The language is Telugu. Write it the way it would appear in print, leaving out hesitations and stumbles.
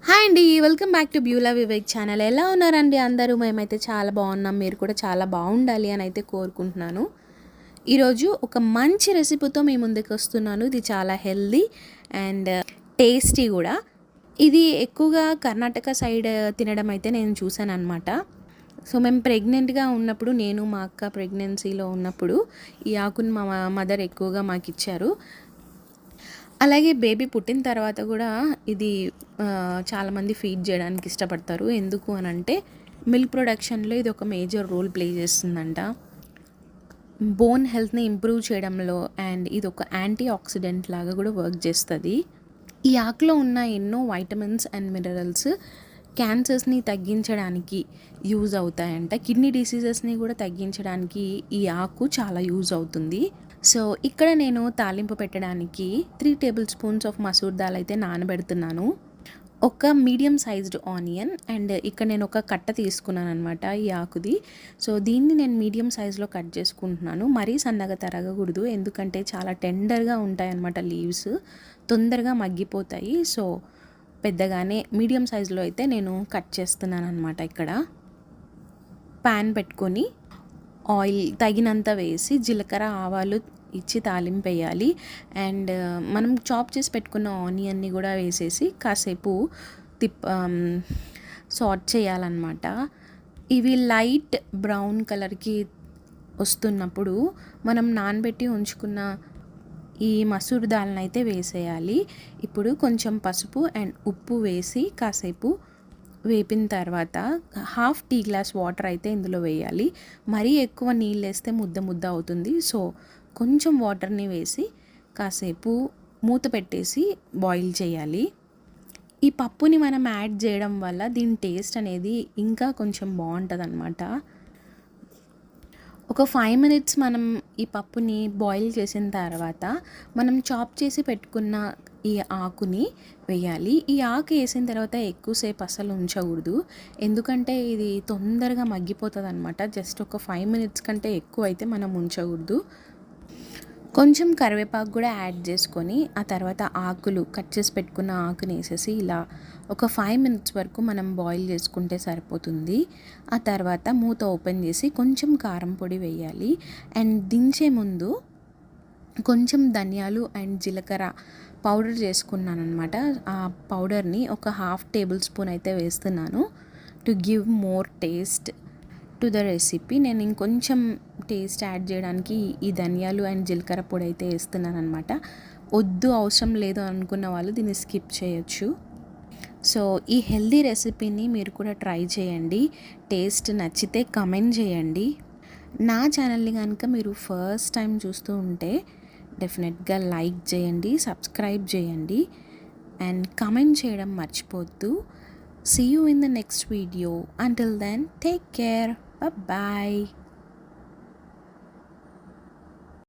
హాయ్ అండి, welcome back to Beulah Vivek channel. ఎలా ఉన్నారండి అందరూ? మేమైతే చాలా బాగున్నాం. మీరు కూడా చాలా బాగుండాలి అని అయితే కోరుకుంటున్నాను. ఈరోజు ఒక మంచి రెసిపీతో మీ ముందుకు వస్తున్నాను. ఇది చాలా హెల్దీ అండ్ టేస్టీ కూడా. ఇది ఎక్కువగా కర్ణాటక సైడ్ తినడం అయితే నేను చూశాను అనమాట. సో మేము ప్రెగ్నెంట్గా ఉన్నప్పుడు, నేను మా అక్క ప్రెగ్నెన్సీలో ఉన్నప్పుడు ఈ ఆకుని మా మదర్ ఎక్కువగా మాకు ఇచ్చారు. అలాగే బేబీ పుట్టిన తర్వాత కూడా ఇది చాలామంది ఫీడ్ చేయడానికి ఇష్టపడతారు. ఎందుకు అని అంటే మిల్క్ ప్రొడక్షన్లో ఇది ఒక మేజర్ రోల్ ప్లే చేస్తుందంట. బోన్ హెల్త్ని ఇంప్రూవ్ చేయడంలో అండ్ ఇది ఒక యాంటీ ఆక్సిడెంట్ లాగా కూడా వర్క్ చేస్తుంది. ఈ ఆకులో ఉన్న ఎన్నో వైటమిన్స్ అండ్ మినరల్స్ క్యాన్సర్స్ని తగ్గించడానికి యూజ్ అవుతాయంట. కిడ్నీ డిసీజెస్ని కూడా తగ్గించడానికి ఈ ఆకు చాలా యూజ్ అవుతుంది. సో ఇక్కడ నేను తాలింపు పెట్టడానికి 3 table spoons of masoor dal అయితే నానబెడుతున్నాను. ఒక మీడియం సైజ్డ్ ఆనియన్ అండ్ ఇక్కడ నేను ఒక కట్ట తీసుకున్నాను అనమాట ఈ ఆకుది. సో దీన్ని నేను మీడియం సైజులో కట్ చేసుకుంటున్నాను. మరీ సన్నగా తరగకూడదు, ఎందుకంటే చాలా టెండర్గా ఉంటాయి అన్నమాట లీవ్స్, తొందరగా మగ్గిపోతాయి. సో పెద్దగానే మీడియం సైజులో అయితే నేను కట్ చేస్తున్నాను అనమాట. ఇక్కడ ప్యాన్ పెట్టుకొని ఆయిల్ తగినంత వేసి జీలకర్ర ఆవాలు ఇచ్చి తాలింపు వేయాలి. అండ్ మనం చాప్ చేసి పెట్టుకున్న ఆనియన్ని కూడా వేసేసి కాసేపు సాట్ చేయాలన్నమాట. ఇవి లైట్ బ్రౌన్ కలర్కి వస్తున్నప్పుడు మనం నానబెట్టి ఉంచుకున్న ఈ మసూర్ దాల్ని అయితే వేసేయాలి. ఇప్పుడు కొంచెం పసుపు అండ్ ఉప్పు వేసి కాసేపు వేపిన తర్వాత హాఫ్ టీ గ్లాస్ వాటర్ అయితే ఇందులో వేయాలి. మరీ ఎక్కువ నీళ్ళు వేస్తే ముద్ద ముద్ద అవుతుంది. సో కొంచెం వాటర్ని వేసి కాసేపు మూత పెట్టేసి బాయిల్ చేయాలి. ఈ పప్పుని మనం యాడ్ చేయడం వల్ల దీని టేస్ట్ అనేది ఇంకా కొంచెం బాగుంటుంది అన్నమాట. ఒక 5 మినిట్స్ మనం ఈ పప్పుని బాయిల్ చేసిన తర్వాత మనం చాప్ చేసి పెట్టుకున్న ఈ ఆకుని వేయాలి. ఈ ఆకు వేసిన తర్వాత ఎక్కువసేపు అసలు ఉంచకూడదు, ఎందుకంటే ఇది తొందరగా మగ్గిపోతుంది అనమాట. జస్ట్ ఒక 5 మినిట్స్ కంటే ఎక్కువ అయితే మనం ఉంచకూడదు. కొంచెం కరివేపాకు కూడా యాడ్ చేసుకొని ఆ తర్వాత ఆకులు కట్ చేసి పెట్టుకున్న ఆకుని వేసేసి ఇలా ఒక 5 మినిట్స్ వరకు మనం బాయిల్ చేసుకుంటే సరిపోతుంది. ఆ తర్వాత మూత ఓపెన్ చేసి కొంచెం కారం పొడి వేయాలి. అండ్ దించే ముందు కొంచెం ధనియాలు అండ్ జీలకర్ర పౌడర్ చేసుకున్నాను అనమాట. ఆ పౌడర్ని ఒక హాఫ్ టేబుల్ స్పూన్ అయితే వేస్తున్నాను to give more taste to the recipe. నేను ఇంకొంచెం టేస్ట్ యాడ్ చేయడానికి ఈ ధనియాలు అండ్ జీలకర్ర పొడి అయితే వేస్తున్నాను అనమాట. వద్దు, అవసరం లేదు అనుకున్న వాళ్ళు దీన్ని స్కిప్ చేయొచ్చు. సో ఈ హెల్దీ రెసిపీని మీరు కూడా ట్రై చేయండి. టేస్ట్ నచ్చితే కమెంట్ చేయండి. నా ఛానల్ని కనుక మీరు ఫస్ట్ టైం చూస్తూ ఉంటే డెఫినెట్గా లైక్ చేయండి, సబ్స్క్రైబ్ చేయండి అండ్ కమెంట్ చేయడం మర్చిపోవద్దు. See you in the next video. Until then, take care. Bye bye.